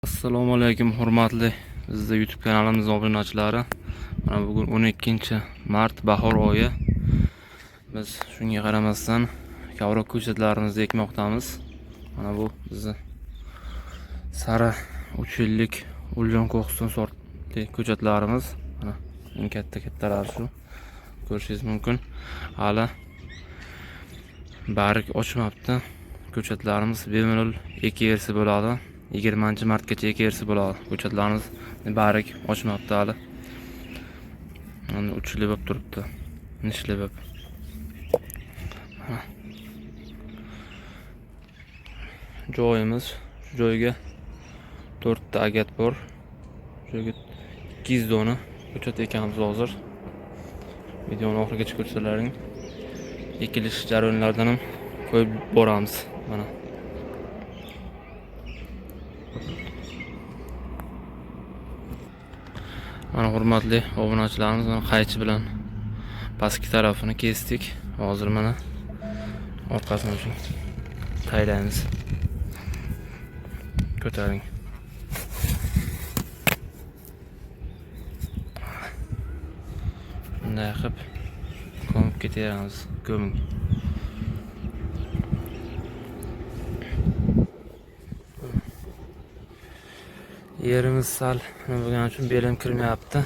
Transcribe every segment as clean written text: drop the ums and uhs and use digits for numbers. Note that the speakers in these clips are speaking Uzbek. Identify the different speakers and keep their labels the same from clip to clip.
Speaker 1: Assalomu alaykum hurmatli bizning YouTube kanalimiz obunachilari. Mana bugun 12-mart bahor oyi. Biz shunga qaramasdan kavrak ko'chatlarimizni ekmoqdamiz. Mana bu bizning sara 3 yillik Uljon Qo'qiston sortli ko'chatlarimiz. Mana eng kattalari shu. Ko'rishingiz mumkin. Hali barik ochmabdi. Ko'chatlarimiz bemalol ekiversa bo'ladi. 20-martgacha ekiversa bo'ladi. Ko'chatlarimiz barik ochmabdi hali. Mana uchli bo'lib turibdi. Nishli bo'lib. Joyimiz, shu joyga 4 ta agat bor. Shu joyga 200 dona ko'chat ekamiz hozir. Videoni oxirigacha ko'rsalaring. Ekilish jarayonlaridan ham qo'yib boramiz. Mana hurmatli obunachilarimiz, qaychi bilan pastki tarafini kesdik. Hozir mana orqasini shu taylaymiz. Ko'taring. Bunday qilib ko'mib ketaveramiz. Ko'ming. Yerimiz sal nima bo'lgani uchun belim kirmayapti.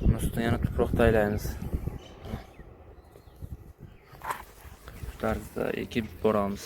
Speaker 1: Buni ustidan yana tuproq taylaymiz. Shu tarzda ekib boramiz.